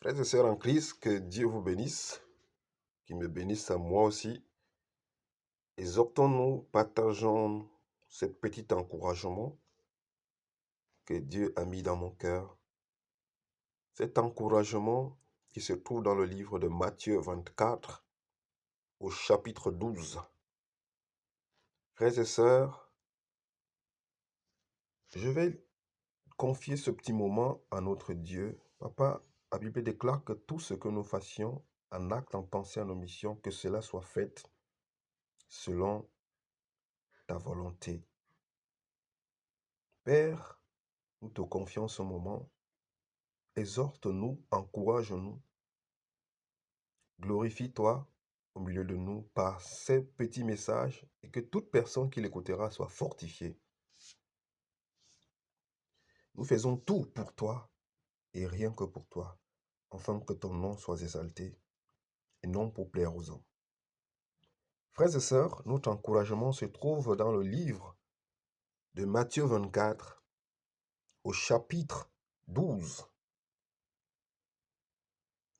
Frères et sœurs en Christ, que Dieu vous bénisse, qu'il me bénisse à moi aussi. Exhortons-nous, partageons ce petit encouragement que Dieu a mis dans mon cœur. Cet encouragement qui se trouve dans le livre de Matthieu 24, au chapitre 12. Frères et sœurs, je vais confier ce petit moment à notre Dieu. Papa, la Bible déclare que tout ce que nous fassions, en acte, en pensée, en omission, que cela soit fait selon ta volonté. Père, nous te confions ce moment. Exhorte-nous, encourage-nous, glorifie-toi au milieu de nous par ces petits messages et que toute personne qui l'écoutera soit fortifiée. Nous faisons tout pour toi et rien que pour toi, afin que ton nom soit exalté et non pour plaire aux hommes. Frères et sœurs, notre encouragement se trouve dans le livre de Matthieu 24 au chapitre 12,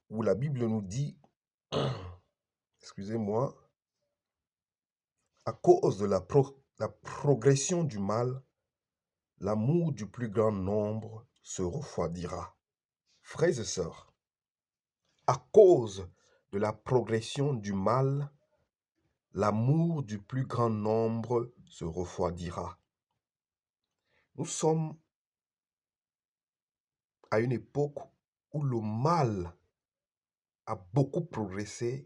où la Bible nous dit, excusez-moi, à cause de la progression du mal, l'amour du plus grand nombre se refroidira. Frères et sœurs, à cause de la progression du mal, l'amour du plus grand nombre se refroidira. Nous sommes à une époque où le mal a beaucoup progressé.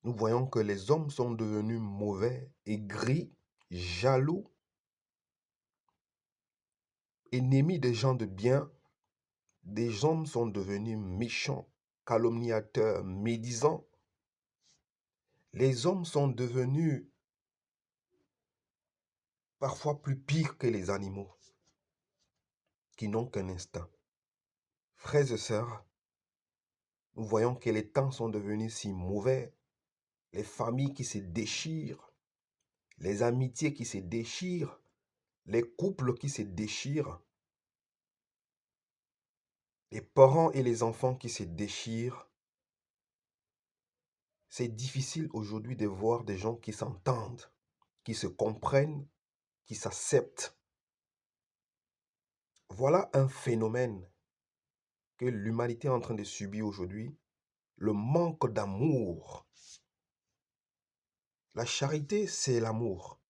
Nous voyons que les hommes sont devenus mauvais, aigris, jaloux, ennemis des gens de bien. Des hommes sont devenus méchants, calomniateurs, médisants. Les hommes sont devenus parfois plus pires que les animaux, qui n'ont qu'un instinct. Frères et sœurs, nous voyons que les temps sont devenus si mauvais, les familles qui se déchirent, les amitiés qui se déchirent, les couples qui se déchirent, les parents et les enfants qui se déchirent. C'est difficile aujourd'hui de voir des gens qui s'entendent, qui se comprennent, qui s'acceptent. Voilà un phénomène que l'humanité est en train de subir aujourd'hui, le manque d'amour. La charité, c'est l'amour.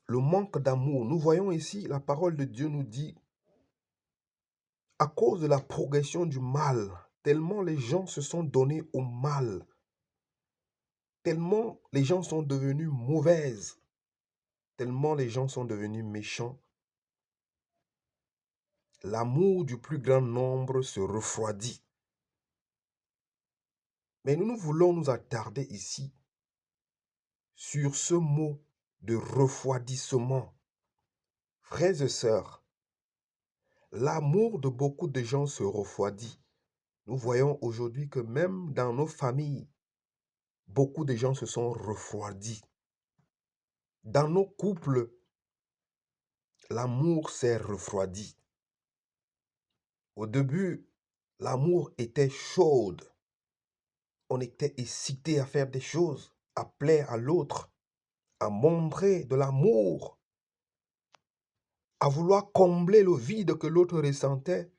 Le manque d'amour, nous voyons ici, la parole de Dieu nous dit, à cause de la progression du mal, tellement les gens se sont donnés au mal, tellement les gens sont devenus mauvaises, tellement les gens sont devenus méchants, l'amour du plus grand nombre se refroidit. Mais nous voulons nous attarder ici sur ce mot de refroidissement. Frères et sœurs, l'amour de beaucoup de gens se refroidit. Nous voyons aujourd'hui que même dans nos familles, beaucoup de gens se sont refroidis. Dans nos couples, l'amour s'est refroidi. Au début, l'amour était chaud. On était excité à faire des choses, à plaire à l'autre, à montrer de l'amour, à vouloir combler le vide que l'autre ressentait.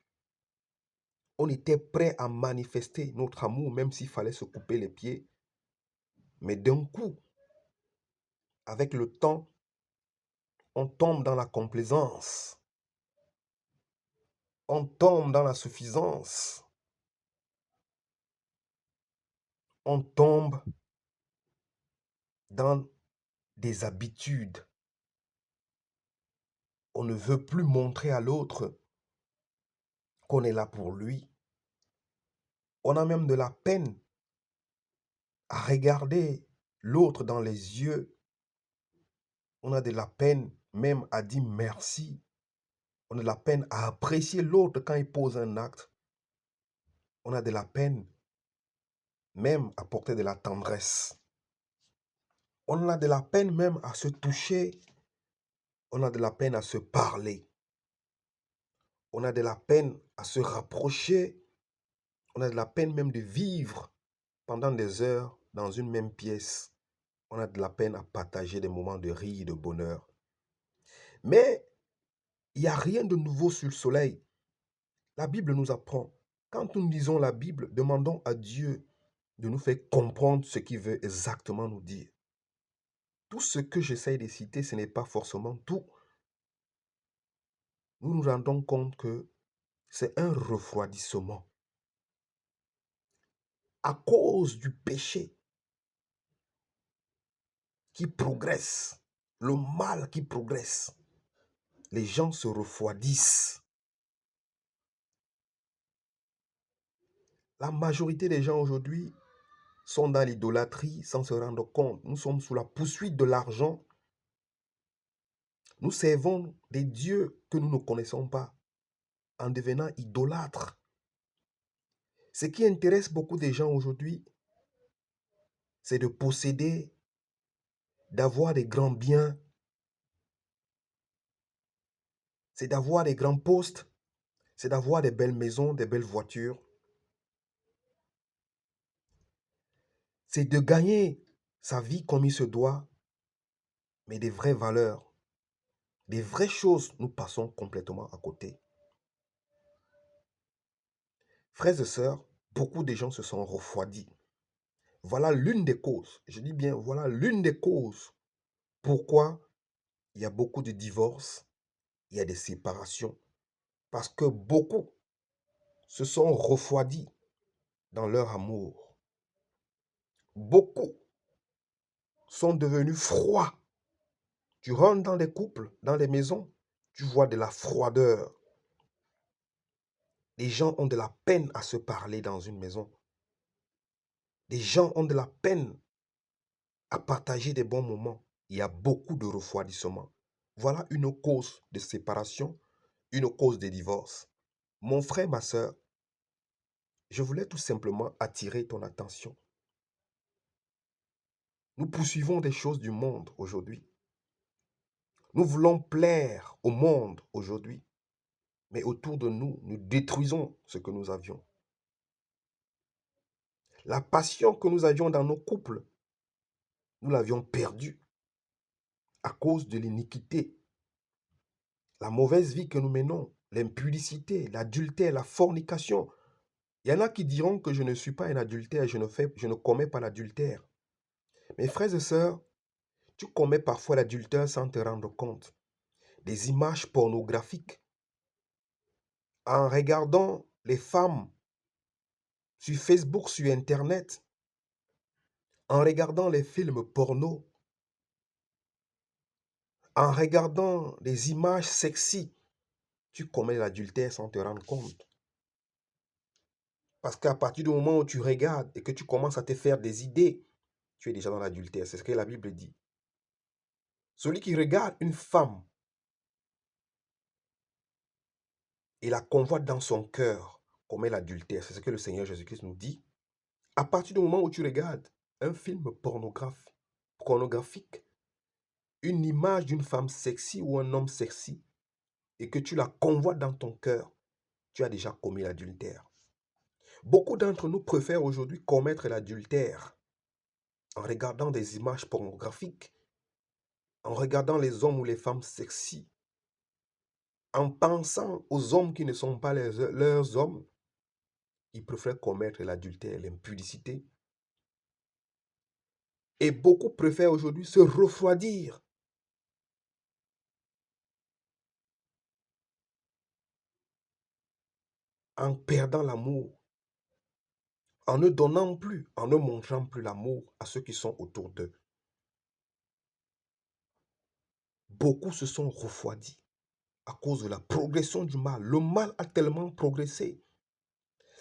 On était prêt à manifester notre amour, même s'il fallait se couper les pieds. Mais d'un coup, avec le temps, on tombe dans la complaisance. On tombe dans la suffisance. On tombe dans des habitudes. On ne veut plus montrer à l'autre qu'on est là pour lui. On a même de la peine à regarder l'autre dans les yeux. On a de la peine même à dire merci. On a de la peine à apprécier l'autre quand il pose un acte. On a de la peine même à porter de la tendresse. On a de la peine même à se toucher. On a de la peine à se parler. On a de la peine à se rapprocher. On a de la peine même de vivre pendant des heures dans une même pièce. On a de la peine à partager des moments de rire et de bonheur. Mais il n'y a rien de nouveau sur le soleil. La Bible nous apprend. Quand nous lisons la Bible, demandons à Dieu de nous faire comprendre ce qu'il veut exactement nous dire. Tout ce que j'essaie de citer, ce n'est pas forcément tout. Nous nous rendons compte que c'est un refroidissement. À cause du péché qui progresse, le mal qui progresse, les gens se refroidissent. La majorité des gens aujourd'hui sont dans l'idolâtrie sans se rendre compte. Nous sommes sous la poursuite de l'argent. Nous servons des dieux que nous ne connaissons pas en devenant idolâtres. Ce qui intéresse beaucoup de gens aujourd'hui, c'est de posséder, d'avoir des grands biens, c'est d'avoir des grands postes, c'est d'avoir des belles maisons, des belles voitures. C'est de gagner sa vie comme il se doit, mais des vraies valeurs, des vraies choses, nous passons complètement à côté. Frères et sœurs, beaucoup de gens se sont refroidis. Voilà l'une des causes, je dis bien, voilà l'une des causes pourquoi il y a beaucoup de divorces, il y a des séparations, parce que beaucoup se sont refroidis dans leur amour. Beaucoup sont devenus froids. Tu rentres dans les couples, dans les maisons, tu vois de la froideur. Les gens ont de la peine à se parler dans une maison. Les gens ont de la peine à partager des bons moments. Il y a beaucoup de refroidissement. Voilà une cause de séparation, une cause de divorce. Mon frère, ma soeur, je voulais tout simplement attirer ton attention. Nous poursuivons des choses du monde aujourd'hui. Nous voulons plaire au monde aujourd'hui. Mais autour de nous, nous détruisons ce que nous avions. La passion que nous avions dans nos couples, nous l'avions perdue à cause de l'iniquité, la mauvaise vie que nous menons, l'impudicité, l'adultère, la fornication. Il y en a qui diront que je ne suis pas un adultère, je ne commets pas l'adultère. Mes frères et sœurs, tu commets parfois l'adultère sans te rendre compte. Des images pornographiques. En regardant les femmes sur Facebook, sur Internet, en regardant les films porno, en regardant des images sexy, tu commets l'adultère sans te rendre compte. Parce qu'à partir du moment où tu regardes et que tu commences à te faire des idées, tu es déjà dans l'adultère. C'est ce que la Bible dit. Celui qui regarde une femme et la convoite dans son cœur commet l'adultère. C'est ce que le Seigneur Jésus-Christ nous dit. À partir du moment où tu regardes un film pornographique, une image d'une femme sexy ou un homme sexy, et que tu la convoites dans ton cœur, tu as déjà commis l'adultère. Beaucoup d'entre nous préfèrent aujourd'hui commettre l'adultère en regardant des images pornographiques, en regardant les hommes ou les femmes sexy, en pensant aux hommes qui ne sont pas leurs hommes. Ils préfèrent commettre l'adultère, l'impudicité. Et beaucoup préfèrent aujourd'hui se refroidir en perdant l'amour, en ne donnant plus, en ne montrant plus l'amour à ceux qui sont autour d'eux. Beaucoup se sont refroidis à cause de la progression du mal. Le mal a tellement progressé.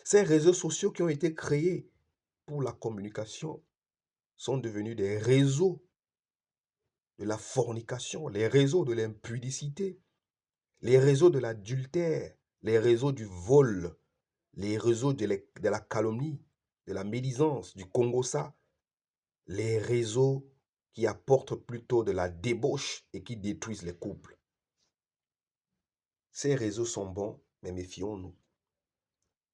Ces réseaux sociaux qui ont été créés pour la communication sont devenus des réseaux de la fornication, les réseaux de l'impudicité, les réseaux de l'adultère, les réseaux du vol, les réseaux de la calomnie, de la médisance, du congossa, les réseaux qui apportent plutôt de la débauche et qui détruisent les couples. Ces réseaux sont bons, mais méfions-nous.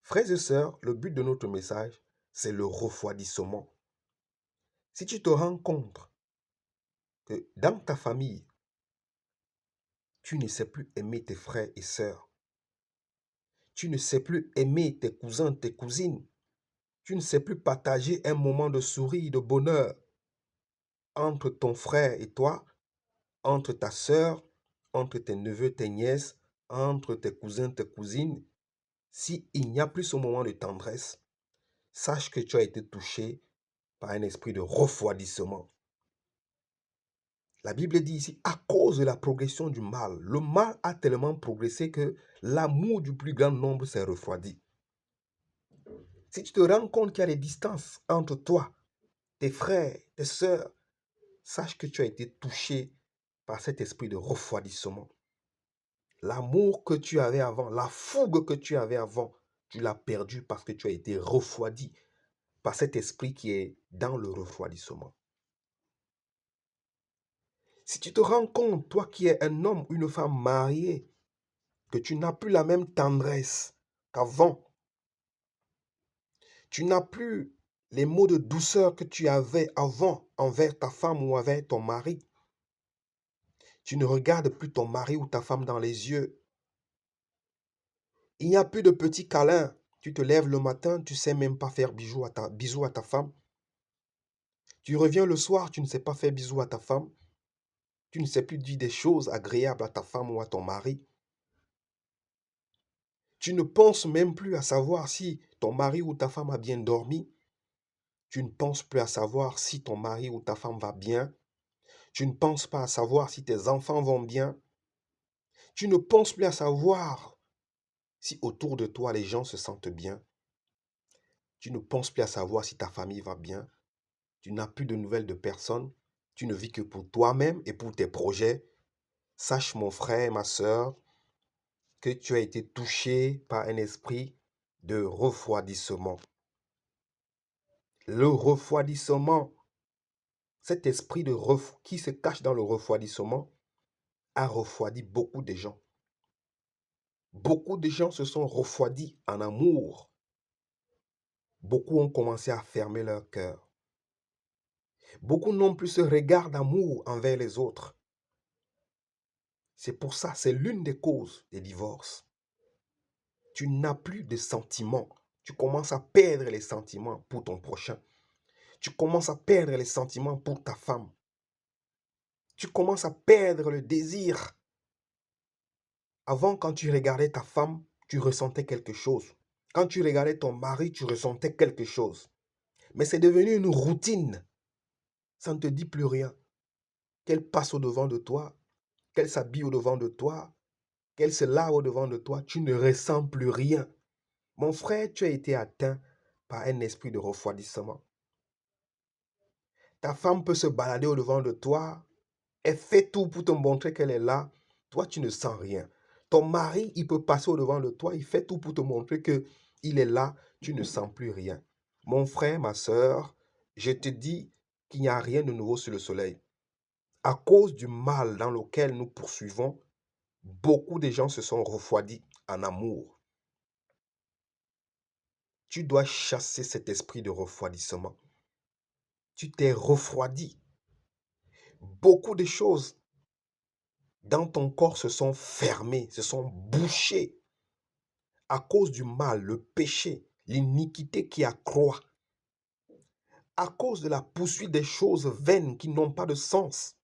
Frères et sœurs, le but de notre message, c'est le refroidissement. Si tu te rends compte que dans ta famille, tu ne sais plus aimer tes frères et sœurs, tu ne sais plus aimer tes cousins, tes cousines, tu ne sais plus partager un moment de sourire, de bonheur entre ton frère et toi, entre ta sœur, entre tes neveux, tes nièces, entre tes cousins, tes cousines, s'il n'y a plus ce moment de tendresse, sache que tu as été touché par un esprit de refroidissement. La Bible dit ici, à cause de la progression du mal, le mal a tellement progressé que l'amour du plus grand nombre s'est refroidi. Si tu te rends compte qu'il y a des distances entre toi, tes frères, tes sœurs, sache que tu as été touché par cet esprit de refroidissement. L'amour que tu avais avant, la fougue que tu avais avant, tu l'as perdu parce que tu as été refroidi par cet esprit qui est dans le refroidissement. Si tu te rends compte, toi qui es un homme ou une femme mariée, que tu n'as plus la même tendresse qu'avant, tu n'as plus les mots de douceur que tu avais avant envers ta femme ou envers ton mari, tu ne regardes plus ton mari ou ta femme dans les yeux, il n'y a plus de petits câlins, tu te lèves le matin, tu ne sais même pas faire bisous à ta femme, tu reviens le soir, tu ne sais pas faire bisous à ta femme, tu ne sais plus dire des choses agréables à ta femme ou à ton mari. Tu ne penses même plus à savoir si ton mari ou ta femme a bien dormi. Tu ne penses plus à savoir si ton mari ou ta femme va bien. Tu ne penses pas à savoir si tes enfants vont bien. Tu ne penses plus à savoir si autour de toi les gens se sentent bien. Tu ne penses plus à savoir si ta famille va bien. Tu n'as plus de nouvelles de personne. Tu ne vis que pour toi-même et pour tes projets. Sache, mon frère, ma sœur, que tu as été touché par un esprit de refroidissement. Le refroidissement, cet esprit qui se cache dans le refroidissement, a refroidi beaucoup de gens. Beaucoup de gens se sont refroidis en amour. Beaucoup ont commencé à fermer leur cœur. Beaucoup n'ont plus ce regard d'amour envers les autres. C'est pour ça, c'est l'une des causes des divorces. Tu n'as plus de sentiments. Tu commences à perdre les sentiments pour ton prochain. Tu commences à perdre les sentiments pour ta femme. Tu commences à perdre le désir. Avant, quand tu regardais ta femme, tu ressentais quelque chose. Quand tu regardais ton mari, tu ressentais quelque chose. Mais c'est devenu une routine. Ça ne te dit plus rien. Qu'elle passe au-devant de toi, qu'elle s'habille au-devant de toi, qu'elle se lave au-devant de toi, tu ne ressens plus rien. Mon frère, tu as été atteint par un esprit de refroidissement. Ta femme peut se balader au-devant de toi, elle fait tout pour te montrer qu'elle est là. Toi, tu ne sens rien. Ton mari, il peut passer au-devant de toi, il fait tout pour te montrer qu'il est là, tu ne sens plus rien. Mon frère, ma sœur, je te dis qu'il n'y a rien de nouveau sur le soleil. À cause du mal dans lequel nous poursuivons, beaucoup de gens se sont refroidis en amour. Tu dois chasser cet esprit de refroidissement. Tu t'es refroidi. Beaucoup de choses dans ton corps se sont fermées, se sont bouchées à cause du mal, le péché, l'iniquité qui accroît, à cause de la poursuite des choses vaines qui n'ont pas de sens,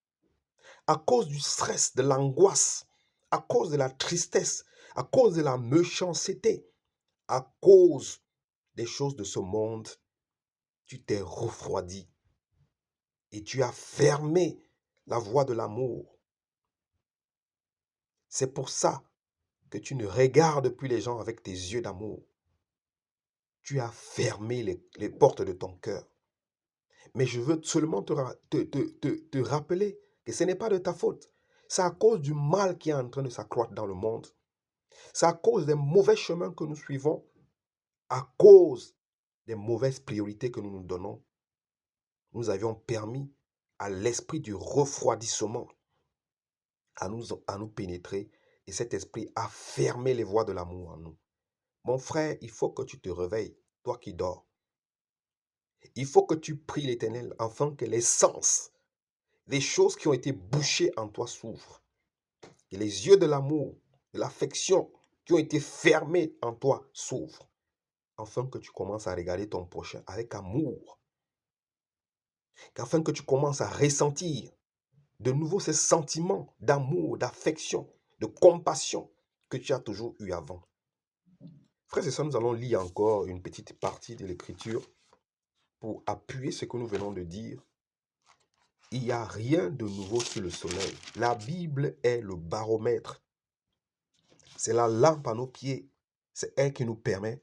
à cause du stress, de l'angoisse, à cause de la tristesse, à cause de la méchanceté, à cause des choses de ce monde, tu t'es refroidi et tu as fermé la voie de l'amour. C'est pour ça que tu ne regardes plus les gens avec tes yeux d'amour. Tu as fermé les portes de ton cœur. Mais je veux seulement te rappeler que ce n'est pas de ta faute. C'est à cause du mal qui est en train de s'accroître dans le monde. C'est à cause des mauvais chemins que nous suivons, à cause des mauvaises priorités que nous nous donnons. Nous avions permis à l'esprit du refroidissement à nous pénétrer Et cet esprit a fermé les voies de l'amour en nous. Mon frère, il faut que tu te réveilles, toi qui dors. Il faut que tu pries l'Éternel afin que les sens, les choses qui ont été bouchées en toi s'ouvrent. Et les yeux de l'amour, de l'affection qui ont été fermés en toi s'ouvrent. Afin que tu commences à regarder ton prochain avec amour. Afin que tu commences à ressentir de nouveau ces sentiments d'amour, d'affection, de compassion que tu as toujours eu avant. Frères et sœurs, nous allons lire encore une petite partie de l'Écriture pour appuyer ce que nous venons de dire. Il n'y a rien de nouveau sous le soleil. La Bible est le baromètre. C'est la lampe à nos pieds. C'est elle qui nous permet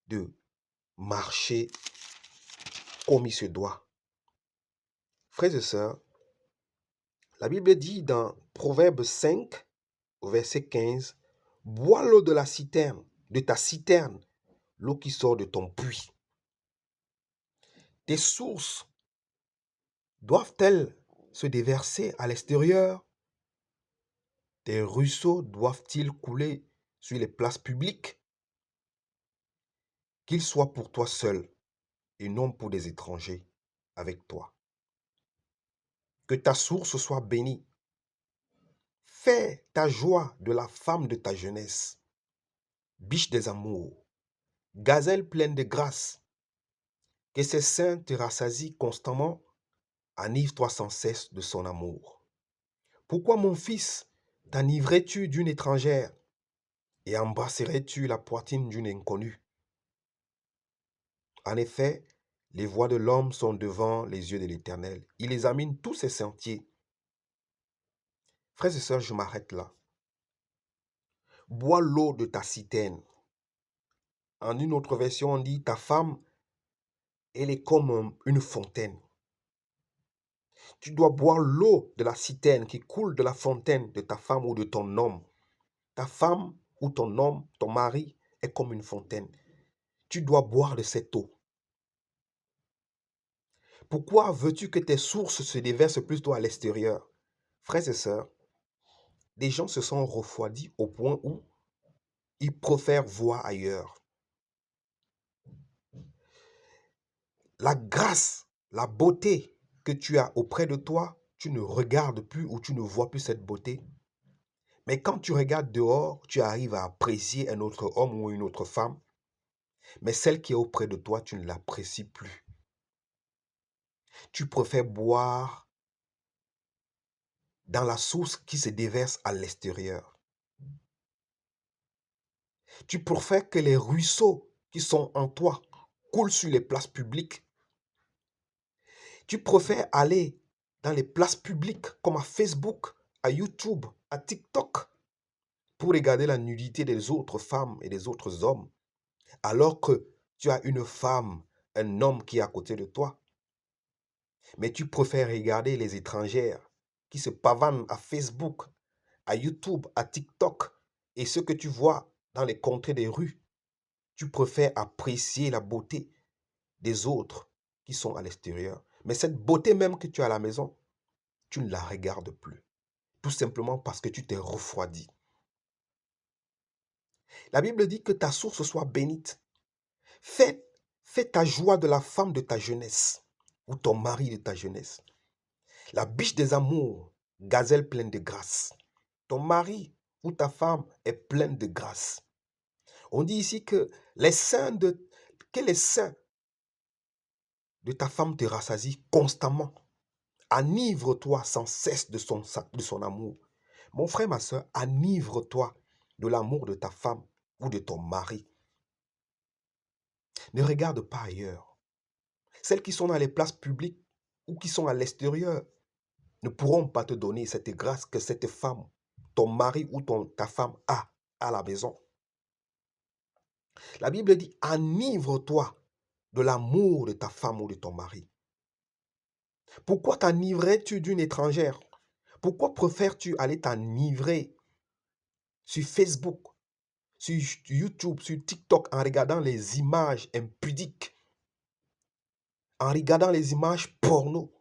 de marcher comme il se doit. Frères et sœurs, la Bible dit dans Proverbe 5, au verset 15, « Bois l'eau de la citerne, de ta citerne, l'eau qui sort de ton puits. » Tes sources doivent-elles se déverser à l'extérieur? Tes ruisseaux doivent-ils couler sur les places publiques? Qu'ils soient pour toi seul et non pour des étrangers avec toi. Que ta source soit bénie. Fais ta joie de la femme de ta jeunesse. Biche des amours, gazelle pleine de grâce. Que ses seins te rassasient constamment. Enivre-toi sans cesse de son amour. Pourquoi, mon fils, t'enivrais-tu d'une étrangère et embrasserais-tu la poitrine d'une inconnue? En effet, les voies de l'homme sont devant les yeux de l'Éternel. Il examine tous ses sentiers. Frères et sœurs, je m'arrête là. Bois l'eau de ta citerne. En une autre version, on dit ta femme, elle est comme une fontaine. Tu dois boire l'eau de la citerne qui coule de la fontaine de ta femme ou de ton homme. Ta femme ou ton homme, ton mari, est comme une fontaine. Tu dois boire de cette eau. Pourquoi veux-tu que tes sources se déversent plutôt à l'extérieur? Frères et sœurs, des gens se sont refroidis au point où ils préfèrent voir ailleurs. La grâce, la beauté que tu as auprès de toi, tu ne regardes plus ou tu ne vois plus cette beauté. Mais quand tu regardes dehors, tu arrives à apprécier un autre homme ou une autre femme. Mais celle qui est auprès de toi, tu ne l'apprécies plus. Tu préfères boire dans la source qui se déverse à l'extérieur. Tu préfères que les ruisseaux qui sont en toi coulent sur les places publiques. Tu préfères aller dans les places publiques comme à Facebook, à YouTube, à TikTok pour regarder la nudité des autres femmes et des autres hommes, alors que tu as une femme, un homme qui est à côté de toi. Mais tu préfères regarder les étrangères qui se pavanent à Facebook, à YouTube, à TikTok, et ce que tu vois dans les contrées des rues. Tu préfères apprécier la beauté des autres qui sont à l'extérieur. Mais cette beauté même que tu as à la maison, tu ne la regardes plus. Tout simplement parce que tu t'es refroidi. La Bible dit que ta source soit bénite. Fais ta joie de la femme de ta jeunesse ou ton mari de ta jeunesse. La biche des amours, gazelle pleine de grâce. Ton mari ou ta femme est pleine de grâce. On dit ici que les seins de ta femme te rassasient constamment. Enivre-toi sans cesse de son amour. Mon frère, ma soeur, enivre-toi de l'amour de ta femme ou de ton mari. Ne regarde pas ailleurs. Celles qui sont dans les places publiques ou qui sont à l'extérieur ne pourront pas te donner cette grâce que cette femme, ton mari ou ta femme a à la maison. La Bible dit, enivre-toi de l'amour de ta femme ou de ton mari. Pourquoi t'enivrais-tu d'une étrangère? Pourquoi préfères-tu aller t'enivrer sur Facebook, sur YouTube, sur TikTok en regardant les images impudiques, en regardant les images porno,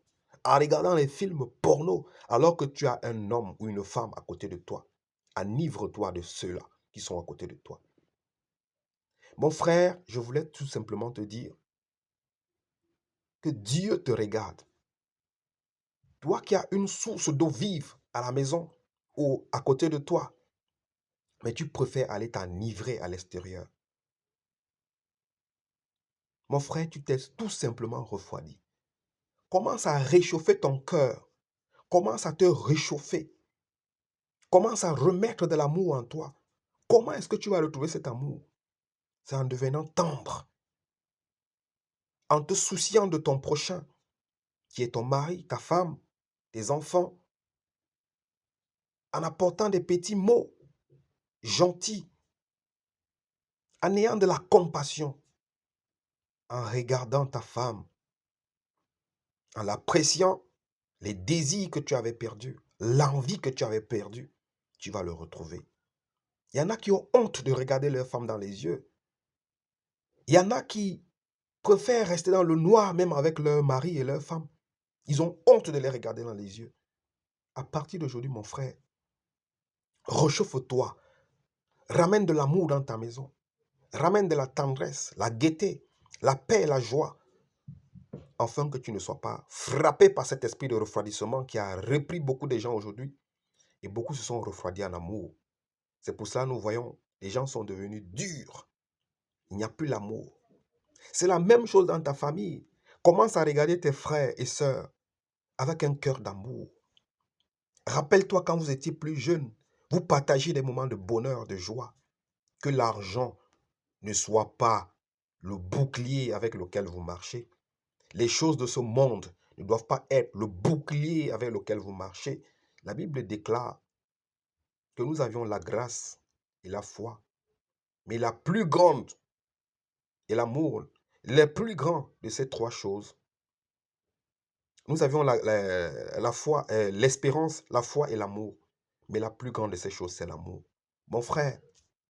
en regardant les films porno, alors que tu as un homme ou une femme à côté de toi? Enivre-toi de ceux-là qui sont à côté de toi. Mon frère, je voulais tout simplement te dire que Dieu te regarde. Toi qui as une source d'eau vive à la maison ou à côté de toi, mais tu préfères aller t'enivrer à l'extérieur. Mon frère, tu t'es tout simplement refroidi. Commence à réchauffer ton cœur. Commence à te réchauffer. Commence à remettre de l'amour en toi. Comment est-ce que tu vas retrouver cet amour? C'est en devenant tendre, en te souciant de ton prochain, qui est ton mari, ta femme, tes enfants, en apportant des petits mots gentils, en ayant de la compassion, en regardant ta femme, en l'appréciant, les désirs que tu avais perdus, l'envie que tu avais perdue, tu vas le retrouver. Il y en a qui ont honte de regarder leur femme dans les yeux. Il y en a qui préfèrent rester dans le noir même avec leur mari et leur femme. Ils ont honte de les regarder dans les yeux. À partir d'aujourd'hui, mon frère, réchauffe-toi. Ramène de l'amour dans ta maison. Ramène de la tendresse, la gaieté, la paix et la joie, afin que tu ne sois pas frappé par cet esprit de refroidissement qui a repris beaucoup de gens aujourd'hui. Et beaucoup se sont refroidis en amour. C'est pour cela que nous voyons, les gens sont devenus durs. Il n'y a plus l'amour. C'est la même chose dans ta famille. Commence à regarder tes frères et sœurs avec un cœur d'amour. Rappelle-toi quand vous étiez plus jeune, vous partagez des moments de bonheur, de joie. Que l'argent ne soit pas le bouclier avec lequel vous marchez. Les choses de ce monde ne doivent pas être le bouclier avec lequel vous marchez. La Bible déclare que nous avions la grâce et la foi. Mais la plus grande et l'amour, les plus grands de ces trois choses, nous avions la foi, l'espérance, la foi et l'amour. Mais la plus grande de ces choses, c'est l'amour. Mon frère,